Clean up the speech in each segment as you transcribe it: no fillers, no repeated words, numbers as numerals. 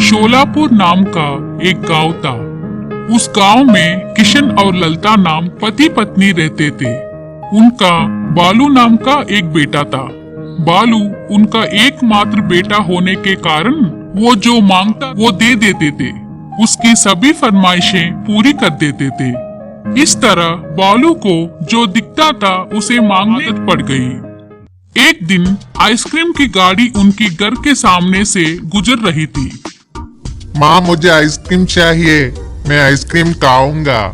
शोलापुर नाम का एक गांव था। उस गांव में किशन और ललता नाम पति पत्नी रहते थे। उनका बालू नाम का एक बेटा था। बालू उनका एकमात्र बेटा होने के कारण वो जो मांगता वो दे देते थे। उसकी सभी फरमाइशें पूरी कर देते थे। इस तरह बालू को जो दिखता था उसे मांगने पड़ गई। एक दिन आइसक्रीम की गाड़ी उनकी घर के सामने से गुजर रही थी। माँ, मुझे आइसक्रीम चाहिए, मैं आइसक्रीम खाऊंगा।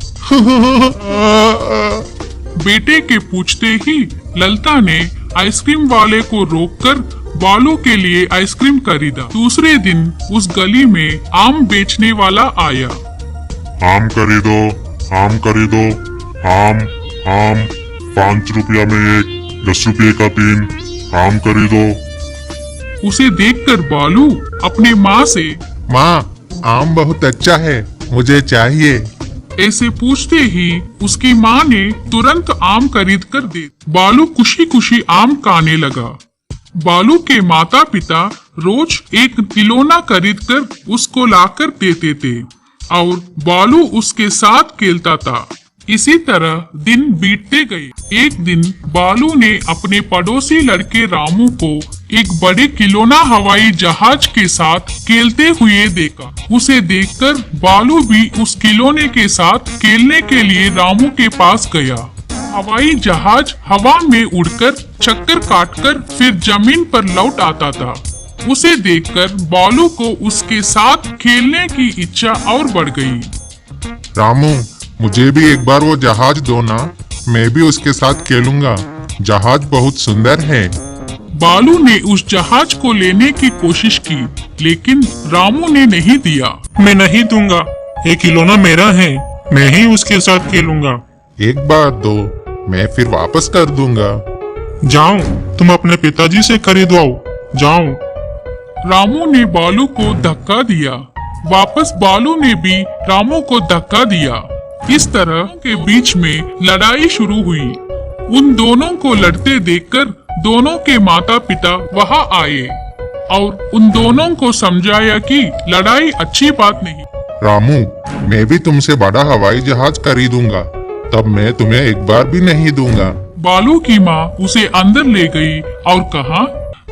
बेटे के पूछते ही ललता ने आइसक्रीम वाले को रोककर बालू के लिए आइसक्रीम खरीदा। दूसरे दिन उस गली में आम बेचने वाला आया। आम खरीदो, आम खरीदो, आम आम 5 रुपया में 1, 10 रुपये का 3, आम खरीदो। उसे देखकर बालू अपने माँ से, माँ, आम बहुत अच्छा है, मुझे चाहिए। ऐसे पूछते ही उसकी माँ ने तुरंत आम खरीद कर दे। बालू खुशी खुशी आम खाने लगा। बालू के माता पिता रोज एक खिलौना खरीद कर उसको लाकर देते थे और बालू उसके साथ खेलता था। इसी तरह दिन बीतते गए। एक दिन बालू ने अपने पड़ोसी लड़के रामू को एक बड़े खिलौना हवाई जहाज के साथ खेलते हुए देखा। उसे देखकर बालू भी उस खिलौने के साथ खेलने के लिए रामू के पास गया। हवाई जहाज हवा में उड़कर चक्कर काटकर फिर जमीन पर लौट आता था। उसे देखकर बालू को उसके साथ खेलने की इच्छा और बढ़ गई। रामू, मुझे भी एक बार वो जहाज दो ना, मैं भी उसके साथ खेलूंगा। जहाज बहुत सुंदर है। बालू ने उस जहाज को लेने की कोशिश की, लेकिन रामू ने नहीं दिया। मैं नहीं दूंगा, ये खिलौना मेरा है, मैं ही उसके साथ खेलूंगा। एक बार दो, मैं फिर वापस कर दूंगा। जाओ, तुम अपने पिताजी से खरीदवाओ, जाओ। रामू ने बालू को धक्का दिया। वापस बालू ने भी रामू को धक्का दिया। इस तरह के बीच में लड़ाई शुरू हुई। उन दोनों को लड़ते देखकर दोनों के माता पिता वहां आए और उन दोनों को समझाया कि लड़ाई अच्छी बात नहीं। रामू, मैं भी तुमसे बड़ा हवाई जहाज खरीदूंगा, तब मैं तुम्हें एक बार भी नहीं दूंगा। बालू की माँ उसे अंदर ले गई और कहा,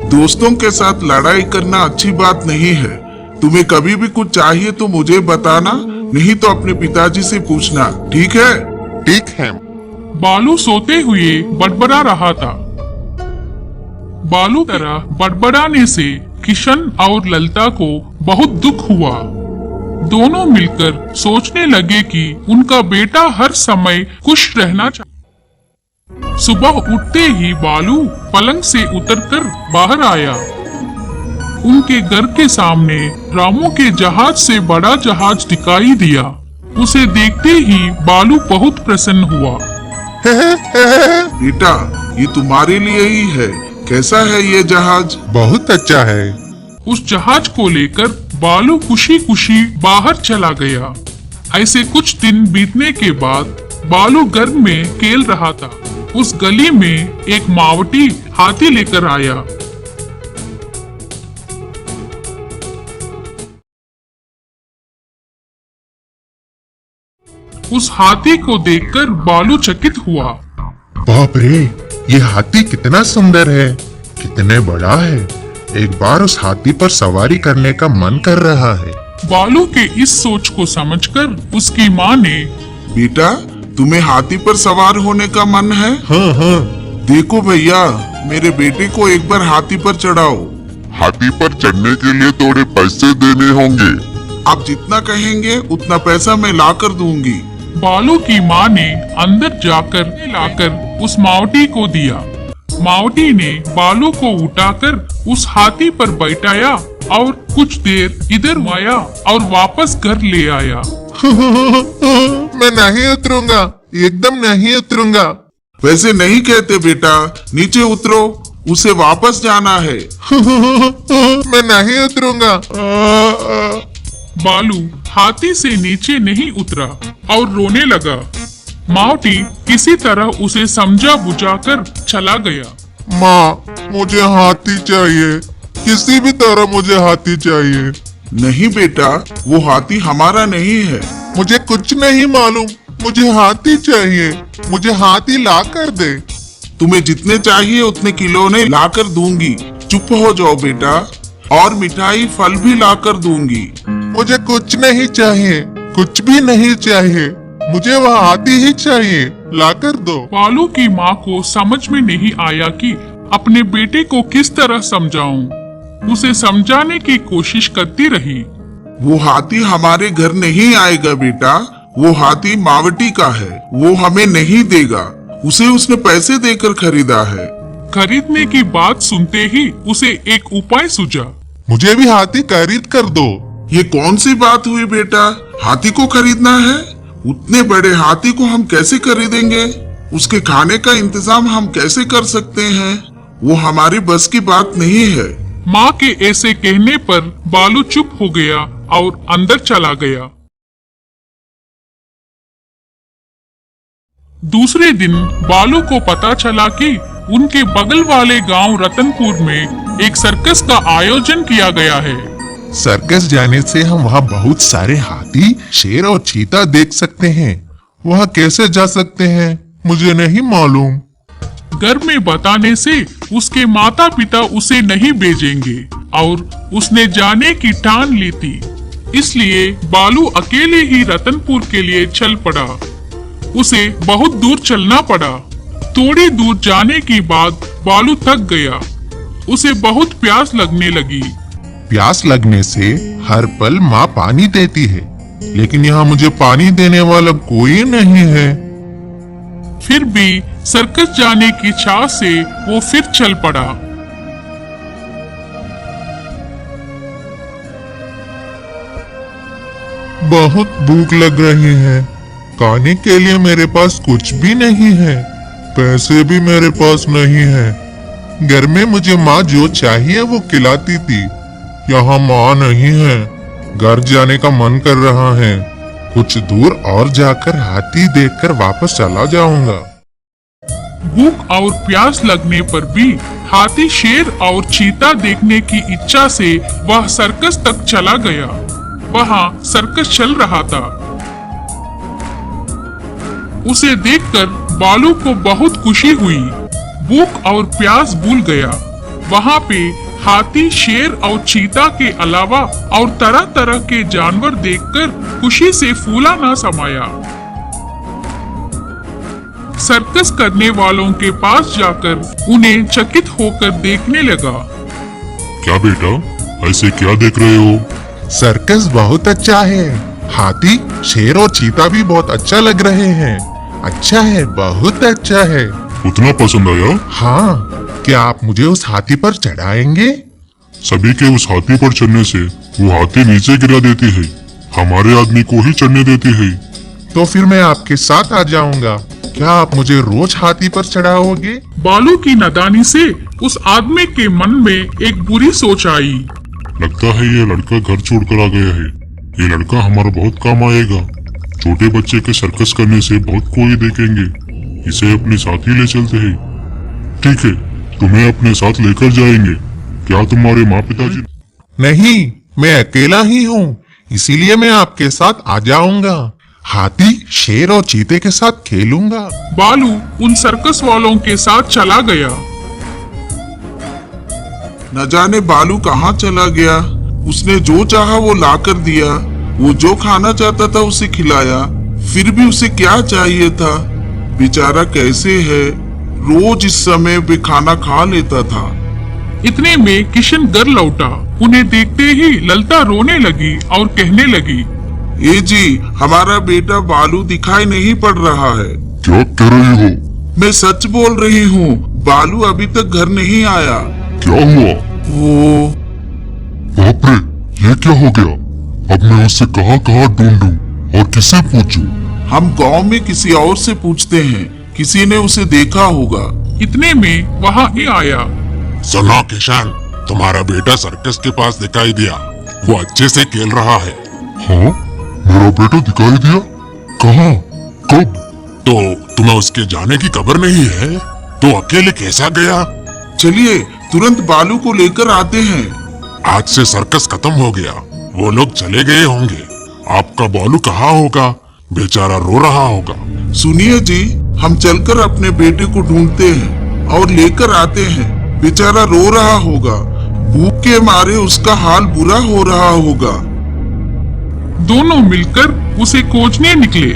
दोस्तों के साथ लड़ाई करना अच्छी बात नहीं है। तुम्हें कभी भी कुछ चाहिए तो मुझे बताना, नहीं तो अपने पिताजी से पूछना, ठीक है? ठीक है। बालू सोते हुए बड़बड़ा रहा था। बालू तरह बड़बड़ाने से किशन और ललता को बहुत दुख हुआ। दोनों मिलकर सोचने लगे कि उनका बेटा हर समय खुश रहना चाहिए। सुबह उठते ही बालू पलंग से उतरकर बाहर आया। उनके घर के सामने रामू के जहाज से बड़ा जहाज दिखाई दिया। उसे देखते ही बालू बहुत प्रसन्न हुआ। बेटा, ये तुम्हारे लिए ही है। कैसा है ये जहाज? बहुत अच्छा है। उस जहाज को लेकर बालू खुशी खुशी बाहर चला गया। ऐसे कुछ दिन बीतने के बाद बालू घर में खेल रहा था। उस गली में एक मावटी हाथी लेकर आया। उस हाथी को देखकर बालू चकित हुआ। बाप रे, ये हाथी कितना सुंदर है, कितने बड़ा है। एक बार उस हाथी पर सवारी करने का मन कर रहा है। बालू के इस सोच को समझकर उसकी माँ ने, बेटा, तुम्हें हाथी पर सवार होने का मन है? हाँ हाँ। देखो भैया, मेरे बेटे को एक बार हाथी पर चढ़ाओ। हाथी पर चढ़ने के लिए थोड़े पैसे देने होंगे। आप जितना कहेंगे उतना पैसा मैं ला कर दूंगी। बालू की माँ ने अंदर जाकर लाकर उस मावटी को दिया। मावटी ने बालू को उठाकर उस हाथी पर बैठाया और कुछ देर इधर आया और वापस घर ले आया। मैं नहीं उतरूंगा, एकदम नहीं उतरूंगा। वैसे नहीं कहते बेटा, नीचे उतरो, उसे वापस जाना है। मैं नहीं उतरूंगा। बालू हाथी से नीचे नहीं उतरा और रोने लगा। मावटी किसी तरह उसे समझा बुझाकर चला गया। माँ, मुझे हाथी चाहिए, किसी भी तरह मुझे हाथी चाहिए। नहीं बेटा, वो हाथी हमारा नहीं है। मुझे कुछ नहीं मालूम, मुझे हाथी चाहिए, मुझे हाथी ला कर दे। तुम्हें जितने चाहिए उतने खिलौने लाकर दूंगी। चुप हो जाओ बेटा, और मिठाई फल भी लाकर दूंगी। मुझे कुछ नहीं चाहिए, कुछ भी नहीं चाहिए, मुझे वह हाथी ही चाहिए, लाकर दो। बालू की माँ को समझ में नहीं आया कि अपने बेटे को किस तरह समझाऊं। उसे समझाने की कोशिश करती रही। वो हाथी हमारे घर नहीं आएगा बेटा, वो हाथी मावटी का है, वो हमें नहीं देगा। उसे उसने पैसे देकर खरीदा है। खरीदने की बात सुनते ही उसे एक उपाय सूझा। मुझे भी हाथी खरीद कर दो। ये कौन सी बात हुई बेटा, हाथी को खरीदना है? उतने बड़े हाथी को हम कैसे खरीदेंगे? उसके खाने का इंतजाम हम कैसे कर सकते हैं? वो हमारी बस की बात नहीं है। माँ के ऐसे कहने पर बालू चुप हो गया और अंदर चला गया। दूसरे दिन बालू को पता चला कि उनके बगल वाले गांव रतनपुर में एक सर्कस का आयोजन किया गया है। सर्कस जाने से हम वहाँ बहुत सारे हाथी, शेर और चीता देख सकते हैं। वहाँ कैसे जा सकते हैं मुझे नहीं मालूम। घर में बताने से उसके माता पिता उसे नहीं भेजेंगे और उसने जाने की ठान ली थी। इसलिए बालू अकेले ही रतनपुर के लिए चल पड़ा। उसे बहुत दूर चलना पड़ा। थोड़ी दूर जाने के बाद बालू थक गया। उसे बहुत प्यास लगने लगी। प्यास लगने से हर पल माँ पानी देती है, लेकिन यहाँ मुझे पानी देने वाला कोई नहीं है। फिर भी सर्कस जाने की चाह से वो फिर चल पड़ा। बहुत भूख लग रही है। खाने के लिए मेरे पास कुछ भी नहीं है, पैसे भी मेरे पास नहीं है। घर में मुझे माँ जो चाहिए वो खिलाती थी, यहाँ माँ नहीं है। घर जाने का मन कर रहा है। कुछ दूर और जाकर हाथी देखकर वापस चला जाऊंगा। भूख और प्यास लगने पर भी हाथी, शेर और चीता देखने की इच्छा से वह सर्कस तक चला गया। वहाँ सर्कस चल रहा था। उसे देखकर बालू को बहुत खुशी हुई। भूख और प्यास भूल गया। वहाँ पे हाथी, शेर और चीता के अलावा और तरह तरह के जानवर देखकर खुशी से फूला ना समाया। सर्कस करने वालों के पास जाकर उन्हें चकित होकर देखने लगा। क्या बेटा, ऐसे क्या देख रहे हो? सर्कस बहुत अच्छा है। हाथी, शेर और चीता भी बहुत अच्छा लग रहे हैं। अच्छा है, बहुत अच्छा है। उतना पसंद आया? हाँ, क्या आप मुझे उस हाथी पर चढ़ाएंगे? सभी के उस हाथी पर चढ़ने से वो हाथी नीचे गिरा देती है, हमारे आदमी को ही चढ़ने देती है। तो फिर मैं आपके साथ आ जाऊंगा। क्या आप मुझे रोज हाथी पर चढ़ाओगे? बालू की नादानी से उस आदमी के मन में एक बुरी सोच आई। लगता है ये लड़का घर छोड़कर आ गया है। ये लड़का हमारा बहुत काम आएगा। छोटे बच्चे के सर्कस करने से बहुत कोई देखेंगे। इसे अपने साथ ही ले चलते हैं। ठीक है, तुम्हें अपने साथ लेकर जाएंगे। क्या तुम्हारे माँ पिताजी? नहीं, मैं अकेला ही हूँ, इसीलिए मैं आपके साथ आ जाऊंगा। हाथी, शेर और चीते के साथ खेलूंगा। बालू उन सर्कस वालों के साथ चला गया। न जाने बालू कहाँ चला गया। उसने जो चाहा वो लाकर दिया। वो जो खाना चाहता था उसे खिलाया। फिर भी उसे क्या चाहिए था? बेचारा कैसे है, रोज इस समय वे खाना खा लेता था। इतने में किशन घर लौटा। उन्हें देखते ही ललता रोने लगी और कहने लगी, ए जी, हमारा बेटा बालू दिखाई नहीं पड़ रहा है। क्या कह रही हो? मैं सच बोल रही हूँ, बालू अभी तक घर नहीं आया। क्या हुआ? वो बाप रे, ये क्या हो गया? अब मैं उससे कहाँ कहाँ ढूंढूं और किसे पूछूं? हम गांव में किसी और से पूछते हैं, किसी ने उसे देखा होगा। इतने में वहाँ ये आया। सुनो किशन, तुम्हारा बेटा सर्कस के पास दिखाई दिया। वो अच्छे से खेल रहा है। हाँ, मेरा बेटा दिखाई दिया? कहाँ? कब? तो तुम्हें उसके जाने की खबर नहीं है? तो अकेले कैसा गया? चलिए तुरंत बालू को लेकर आते हैं। आज से सर्कस खत्म हो गया। वो लोग चले गए होंगे। आपका बालू कहाँ होगा? बेचारा रो रहा होगा। सुनिए जी, हम चलकर अपने बेटे को ढूंढते हैं और लेकर आते हैं। बेचारा रो रहा होगा, भूख के मारे उसका हाल बुरा हो रहा होगा। दोनों मिलकर उसे खोजने निकले।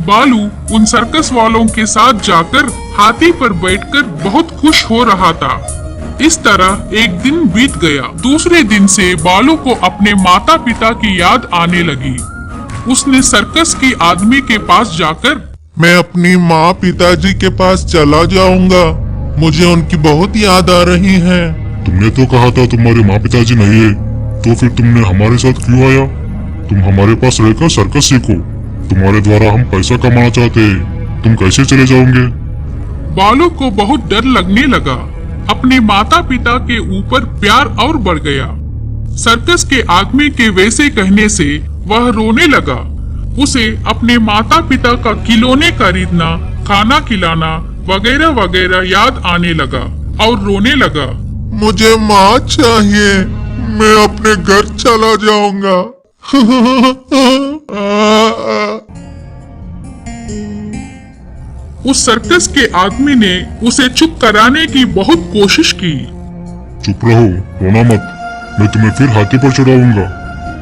बालू उन सर्कस वालों के साथ जाकर हाथी पर बैठकर बहुत खुश हो रहा था। इस तरह एक दिन बीत गया। दूसरे दिन से बालू को अपने माता पिता की याद आने लगी। उसने सर्कस के आदमी के पास जाकर, मैं अपनी माँ पिताजी के पास चला जाऊंगा, मुझे उनकी बहुत याद आ रही है। तुमने तो कहा था तुम्हारे माँ पिताजी नहीं है, तो फिर तुमने हमारे साथ क्यों आया? तुम हमारे पास रहकर सर्कस सीखो। तुम्हारे द्वारा हम पैसा कमाना चाहते हैं। तुम कैसे चले जाओगे? बालू को बहुत डर लगने लगा। अपने माता पिता के ऊपर प्यार और बढ़ गया। सर्कस के आदमी के वैसे कहने से वह रोने लगा। उसे अपने माता पिता का खिलौने खरीदना, खाना खिलाना वगैरह वगैरह याद आने लगा और रोने लगा। मुझे माँ चाहिए, मैं अपने घर चला जाऊंगा। उस सर्कस के आदमी ने उसे चुप कराने की बहुत कोशिश की। चुप रहो, रोना मत। मैं तुम्हें फिर हाथी पर चढ़ाऊंगा।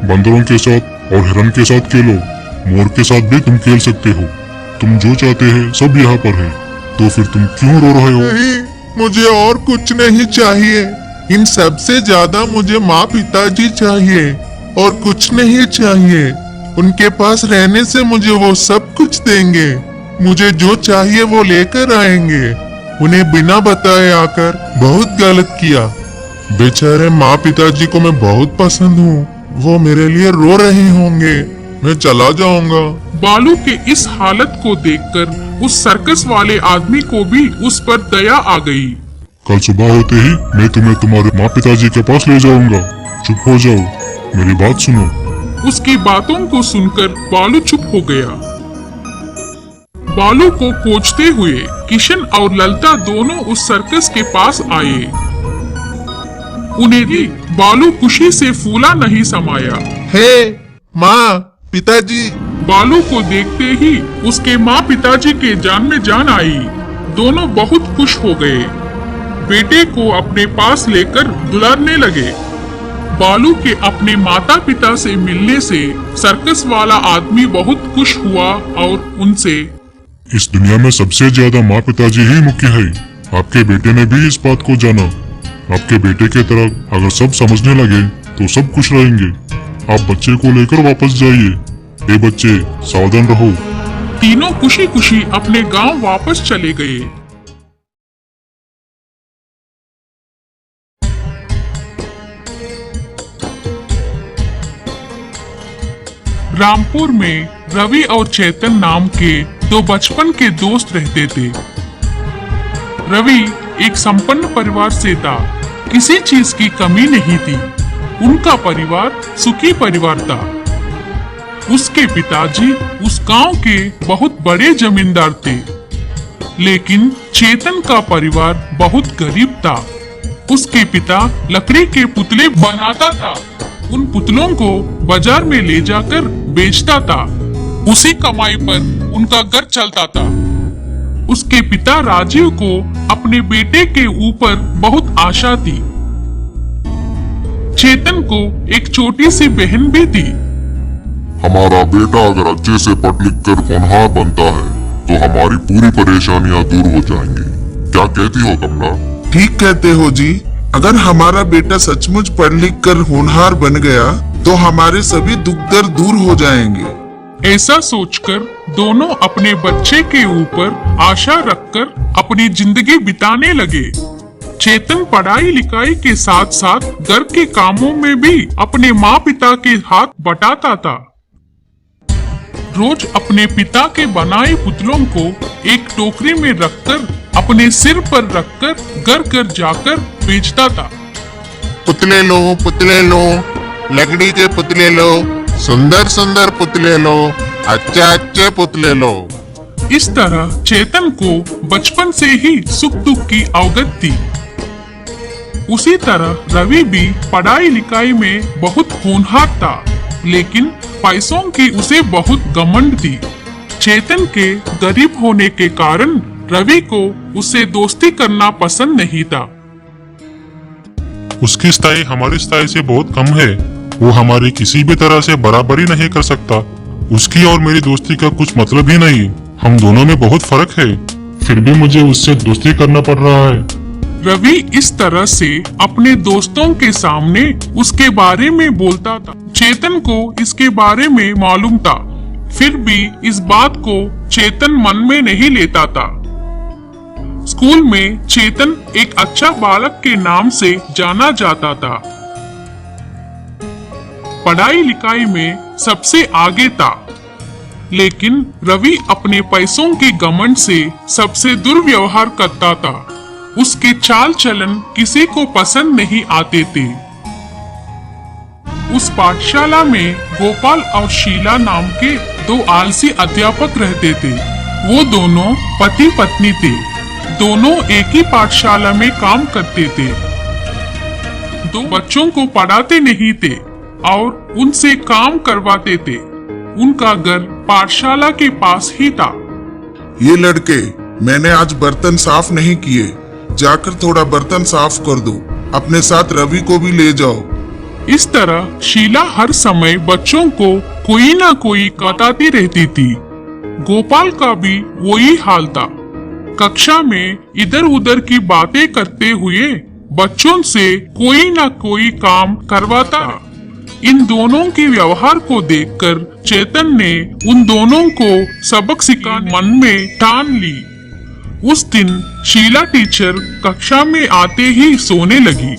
बंदरों के साथ और हिरन के साथ खेलो। मोर के साथ भी तुम खेल सकते हो। तुम जो चाहते हैं सब यहाँ पर है। तो फिर तुम क्यों रो रहे हो? नहीं, मुझे और कुछ नहीं चाहिए। इन सब से ज्यादा मुझे माँ पिताजी चाहिए और कुछ नहीं चाहिए। उनके पास रहने से मुझे वो सब कुछ देंगे। मुझे जो चाहिए वो लेकर आएंगे। उन्हें बिना बताए आकर बहुत गलत किया। बेचारे माँ पिताजी को मैं बहुत पसंद हूँ। वो मेरे लिए रो रहे होंगे। मैं चला जाऊंगा। बालू के इस हालत को देखकर उस सर्कस वाले आदमी को भी उस पर दया आ गई। कल सुबह होते ही मैं तुम्हें तुम्हारे माँ पिताजी के पास ले जाऊंगा। चुप हो जाओ, मेरी बात सुनो। उसकी बातों को सुनकर बालू चुप हो गया। बालू को खोजते हुए किशन और ललता दोनों उस सर्कस के पास आए। उन्हें देख बालू खुशी से फूला नहीं समाया। हे माँ पिताजी। बालू को देखते ही उसके माँ पिताजी के जान में जान आई। दोनों बहुत खुश हो गए। बेटे को अपने पास लेकर दुलारने लगे। बालू के अपने माता पिता से मिलने से सर्कस वाला आदमी बहुत खुश हुआ और उनसे, इस दुनिया में सबसे ज्यादा माँ पिताजी ही मुख्य है। आपके बेटे ने भी इस बात को जाना। आपके बेटे के तरह अगर सब समझने लगे तो सब खुश रहेंगे। आप बच्चे को लेकर वापस जाइए। ए बच्चे, सावधान रहो। तीनों खुशी खुशी अपने गांव वापस चले गए। रामपुर में रवि और चेतन नाम के दो बचपन के दोस्त रहते थे। रवि एक संपन्न परिवार से था। किसी चीज की कमी नहीं थी। उनका परिवार सुखी परिवार था। उसके पिताजी उस गांव के बहुत बड़े जमींदार थे। लेकिन चेतन का परिवार बहुत गरीब था। उसके पिता लकड़ी के पुतले बनाता था। उन पुतलों को बाजार में ले जाकर बेचता था। उसी कमाई पर उनका घर चलता था। उसके पिता राजीव को अपने बेटे के ऊपर बहुत आशा थी। चेतन को एक छोटी सी बहन भी थी। हमारा बेटा अगर अच्छे से पढ़ लिख कर होनहार बनता है तो हमारी पूरी परेशानियां दूर हो जाएंगी। क्या कहती हो कमला? ठीक कहते हो जी। अगर हमारा बेटा सचमुच पढ़ लिख कर होनहार बन गया तो हमारे सभी दुख दर्द दूर हो जाएंगे। ऐसा सोचकर दोनों अपने बच्चे के ऊपर आशा रखकर अपनी जिंदगी बिताने लगे। चेतन पढ़ाई लिखाई के साथ साथ घर के कामों में भी अपने माँ पिता के हाथ बटाता था। रोज अपने पिता के बनाए पुतलों को एक टोकरी में रखकर अपने सिर पर रखकर घर घर जाकर बेचता था। पुतले लो, लकड़ी के पुतले लो, सुंदर सुंदर पुतले लो, अच्छे पुतले लो। इस तरह चेतन को बचपन से ही सुख दुख की अवगत थी। उसी तरह रवि भी पढ़ाई लिखाई में बहुत होनहार था, लेकिन पैसों की उसे बहुत घमंड थी। चेतन के गरीब होने के कारण रवि को उससे दोस्ती करना पसंद नहीं था। उसकी स्टाइल हमारी स्टाइल से बहुत कम है। वो हमारी किसी भी तरह से बराबरी नहीं कर सकता। उसकी और मेरी दोस्ती का कुछ मतलब ही नहीं। हम दोनों में बहुत फर्क है, फिर भी मुझे उससे दोस्ती करना पड़ रहा है। रवि इस तरह से अपने दोस्तों के सामने उसके बारे में बोलता था। चेतन को इसके बारे में मालूम था, फिर भी इस बात को चेतन मन में नहीं लेता था। स्कूल में चेतन एक अच्छा बालक के नाम से जाना जाता था। पढ़ाई लिखाई में सबसे आगे था, लेकिन रवि अपने पैसों के घमंड से सबसे दुर्व्यवहार करता था। उसके चाल चलन किसी को पसंद नहीं आते थे। उस पाठशाला में गोपाल और शीला नाम के दो आलसी अध्यापक रहते थे। वो दोनों पति पत्नी थे। दोनों एक ही पाठशाला में काम करते थे। दो बच्चों को पढ़ाते नहीं थे और उनसे काम करवाते थे। उनका घर पाठशाला के पास ही था। ये लड़के, मैंने आज बर्तन साफ नहीं किए, जाकर थोड़ा बर्तन साफ कर दो। अपने साथ रवि को भी ले जाओ। इस तरह शीला हर समय बच्चों को कोई ना कोई बताती रहती थी। गोपाल का भी वही हाल था। कक्षा में इधर उधर की बातें करते हुए बच्चों से कोई ना कोई काम करवाता। इन दोनों के व्यवहार को देखकर चेतन ने उन दोनों को सबक सिखाने मन में ठान ली। उस दिन शीला टीचर कक्षा में आते ही सोने लगी।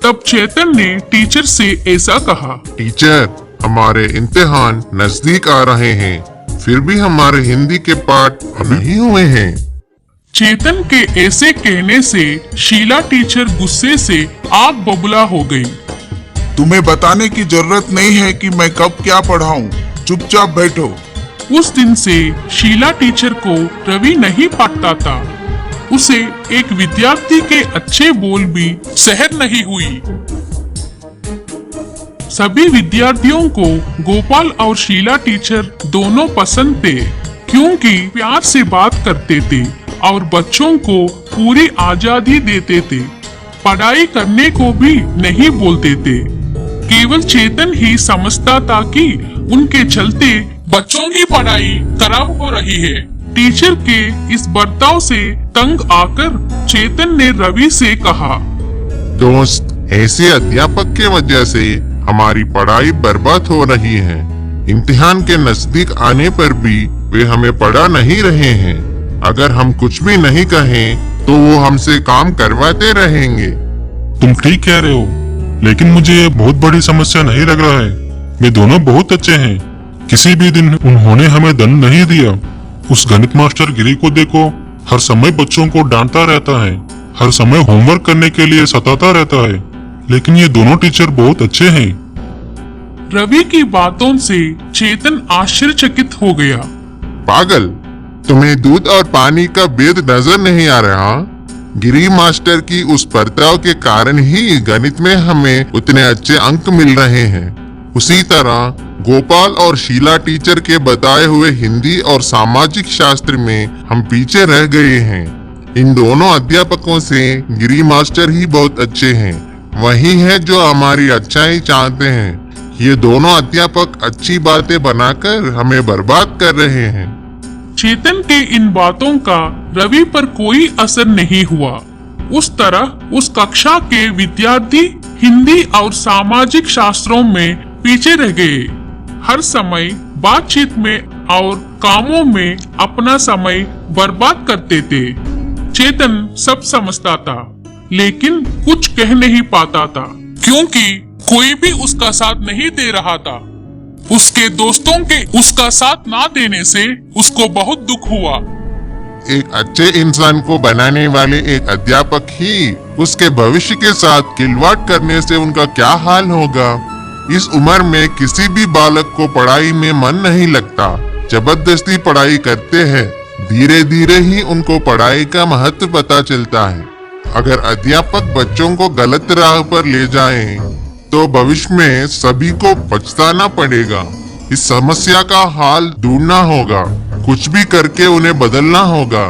तब चेतन ने टीचर से ऐसा कहा, टीचर, हमारे इम्तिहान नजदीक आ रहे हैं, फिर भी हमारे हिंदी के पाठ नहीं हुए हैं। चेतन के ऐसे कहने से शीला टीचर गुस्से से आग बबूला हो गई। तुम्हें बताने की जरूरत नहीं है कि मैं कब क्या पढ़ाऊं, चुपचाप बैठो। उस दिन से शीला टीचर को रवि नहीं पढ़ता था। उसे एक विद्यार्थी के अच्छे बोल भी सहन नहीं हुई। सभी विद्यार्थियों को गोपाल और शीला टीचर दोनों पसंद थे, क्योंकि प्यार से बात करते थे और बच्चों को पूरी आजादी देते थे। पढ़ाई करने को भी नहीं बोलते थे। केवल चेतन ही समझता था कि उनके चलते बच्चों की पढ़ाई खराब हो रही है। टीचर के इस बर्ताव से तंग आकर चेतन ने रवि से कहा, दोस्त, ऐसे अध्यापक के वजह से हमारी पढ़ाई बर्बाद हो रही है। इम्तिहान के नजदीक आने पर भी वे हमें पढ़ा नहीं रहे हैं। अगर हम कुछ भी नहीं कहें तो वो हमसे काम करवाते रहेंगे। तुम ठीक कह रहे हो, लेकिन मुझे ये बहुत बड़ी समस्या नहीं लग रहा है। वे दोनों बहुत अच्छे हैं। किसी भी दिन उन्होंने हमें दंड नहीं दिया। उस गणित मास्टर गिरी को देखो, हर समय बच्चों को डांटता रहता है, हर समय होमवर्क करने के लिए सताता रहता है। लेकिन ये दोनों टीचर बहुत अच्छे हैं। रवि की बातों से चेतन आश्चर्यचकित हो गया। पागल, तुम्हें दूध और पानी का भेद नजर नहीं आ रहा? गिरी मास्टर की उस बर्ताव के कारण ही गणित में हमें उतने अच्छे अंक मिल रहे हैं। उसी तरह गोपाल और शीला टीचर के बताए हुए हिंदी और सामाजिक शास्त्र में हम पीछे रह गए हैं। इन दोनों अध्यापकों से गिरी मास्टर ही बहुत अच्छे हैं। वही है जो हमारी अच्छाई चाहते हैं। ये दोनों अध्यापक अच्छी बातें बनाकर हमें बर्बाद कर रहे हैं। चेतन के इन बातों का रवि पर कोई असर नहीं हुआ। उस तरह उस कक्षा के विद्यार्थी हिंदी और सामाजिक शास्त्रों में पीछे रह गए। हर समय बातचीत में और कामों में अपना समय बर्बाद करते थे। चेतन सब समझता था, लेकिन कुछ कह नहीं पाता था, क्योंकि कोई भी उसका साथ नहीं दे रहा था। उसके दोस्तों के उसका साथ ना देने से उसको बहुत दुख हुआ। एक अच्छे इंसान को बनाने वाले एक अध्यापक ही उसके भविष्य के साथ खिलवाड़ करने से उनका क्या हाल होगा। इस उम्र में किसी भी बालक को पढ़ाई में मन नहीं लगता। जबरदस्ती पढ़ाई करते हैं। धीरे धीरे ही उनको पढ़ाई का महत्व पता चलता है। अगर अध्यापक बच्चों को गलत राह पर ले जाएं, तो भविष्य में सभी को पछताना पड़ेगा। इस समस्या का हल ढूंढना होगा, कुछ भी करके उन्हें बदलना होगा।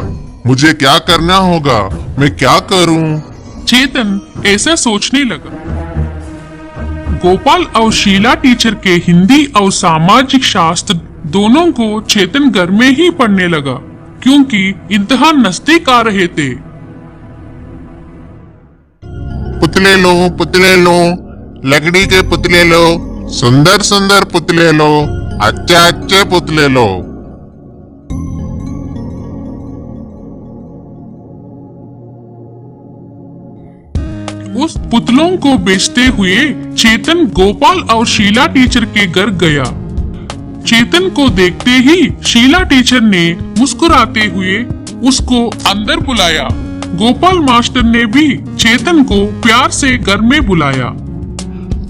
मुझे क्या करना होगा, मैं क्या करूं? चेतन ऐसा सोचने लगा। गोपाल और शीला टीचर के हिंदी और सामाजिक शास्त्र दोनों को चेतन घर में ही पढ़ने लगा, क्योंकि इम्तिहान नजदीक आ रहे थे। पुतले लो, लकड़ी के पुतले लो, सुंदर सुंदर पुतले लो, अच्छे अच्छे पुतले लो। उस पुतलों को बेचते हुए चेतन गोपाल और शीला टीचर के घर गया। चेतन को देखते ही शीला टीचर ने मुस्कुराते हुए उसको अंदर बुलाया। गोपाल मास्टर ने भी चेतन को प्यार से घर में बुलाया।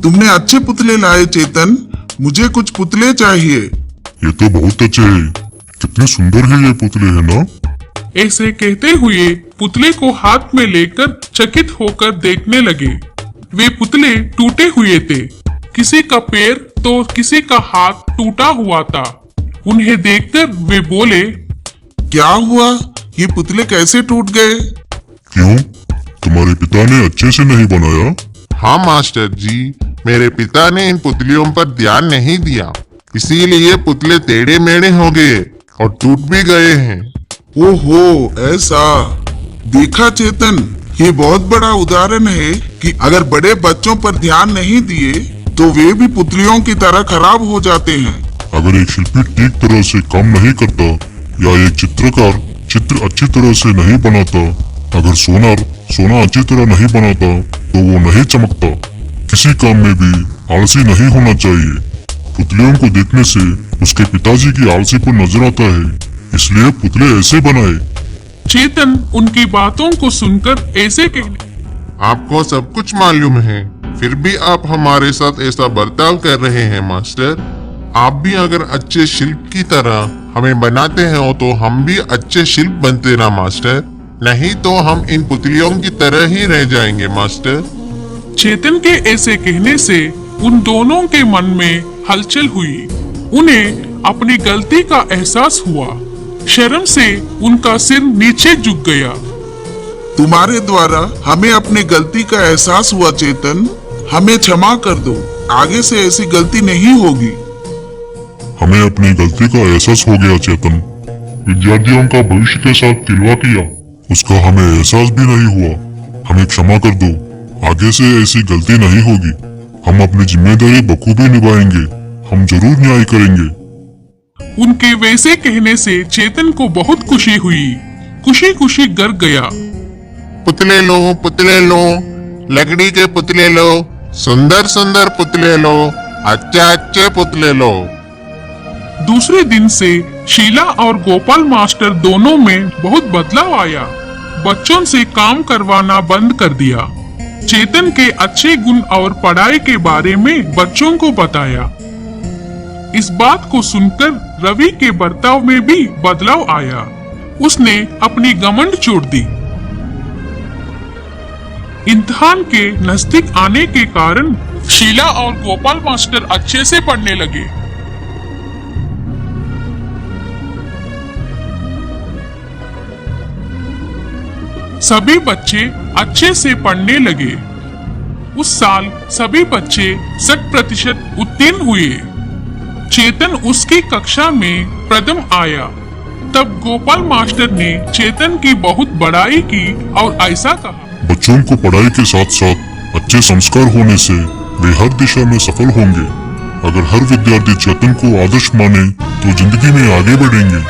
तुमने अच्छे पुतले लाए चेतन, मुझे कुछ पुतले चाहिए। ये तो बहुत अच्छे हैं। कितने सुंदर है ये पुतले, है ना? ऐसे कहते हुए पुतले को हाथ में लेकर चकित होकर देखने लगे। वे पुतले टूटे हुए थे, किसी का पैर तो किसी का हाथ टूटा हुआ था। उन्हें देखकर वे बोले, क्या हुआ, ये पुतले कैसे टूट गए? क्यों, तुम्हारे पिता ने अच्छे से नहीं बनाया? हाँ मास्टर जी, मेरे पिता ने इन पुतलियों पर ध्यान नहीं दिया, इसीलिए पुतले टेढ़े मेढ़े हो गए और टूट भी गए हैं। ओहो, ऐसा। देखा चेतन, ये बहुत बड़ा उदाहरण है कि अगर बड़े बच्चों पर ध्यान नहीं दिए तो वे भी पुतलियों की तरह खराब हो जाते हैं। अगर एक शिल्पी ठीक तरह से काम नहीं करता या एक चित्रकार चित्र अच्छी तरह से नहीं बनाता, अगर सोनार सोना अच्छी तरह नहीं बनाता तो वो नहीं चमकता। किसी काम में भी आलसी नहीं होना चाहिए। पुतलियों को देखने से उसके पिताजी की आलसीपन नजर आता है, इसलिए पुतले ऐसे बनाए। चेतन उनकी बातों को सुनकर ऐसे कहने, आपको सब कुछ मालूम है, फिर भी आप हमारे साथ ऐसा बर्ताव कर रहे हैं मास्टर। आप भी अगर अच्छे शिल्प की तरह हमें बनाते हैं तो हम भी अच्छे शिल्प बनते ना मास्टर, नहीं तो हम इन पुतलियों की तरह ही रह जाएंगे मास्टर। चेतन के ऐसे कहने से उन दोनों के मन में हलचल हुई। उन्हें अपनी गलती का एहसास हुआ। शर्म से उनका सिर नीचे झुक गया। तुम्हारे द्वारा हमें अपनी गलती का एहसास हुआ चेतन, हमें क्षमा कर दो, आगे से ऐसी गलती नहीं होगी। हमें अपनी गलती का एहसास हो गया चेतन। विद्यार्थियों का भविष्य के साथ खिलवाड़ किया, उसका हमें एहसास भी नहीं हुआ। हमें क्षमा कर दो, आगे से ऐसी गलती नहीं होगी। हम अपनी जिम्मेदारी बखूबी निभाएंगे, हम जरूर न्याय करेंगे। उनके वैसे कहने से चेतन को बहुत खुशी हुई। खुशी खुशी घर गया। पुतले लो, लकड़ी के पुतले लो, सुंदर सुंदर पुतले लो, अच्छे अच्छे पुतले लो। दूसरे दिन से शीला और गोपाल मास्टर दोनों में बहुत बदलाव आया। बच्चों से काम करवाना बंद कर दिया। चेतन के अच्छे गुण और पढ़ाई के बारे में बच्चों को बताया। इस बात को सुनकर रवि के बर्ताव में भी बदलाव आया। उसने अपनी घमंड छोड़ दी। इम्तिहान के नजदीक आने के कारण शीला और गोपाल मास्टर अच्छे से पढ़ने लगे। सभी बच्चे अच्छे से पढ़ने लगे। उस साल सभी बच्चे 100% उत्तीर्ण हुए। चेतन उसकी कक्षा में प्रथम आया। तब गोपाल मास्टर ने चेतन की बहुत बड़ाई की और ऐसा कहा, बच्चों को पढ़ाई के साथ साथ अच्छे संस्कार होने से वे हर दिशा में सफल होंगे। अगर हर विद्यार्थी चेतन को आदर्श माने तो जिंदगी में आगे बढ़ेंगे।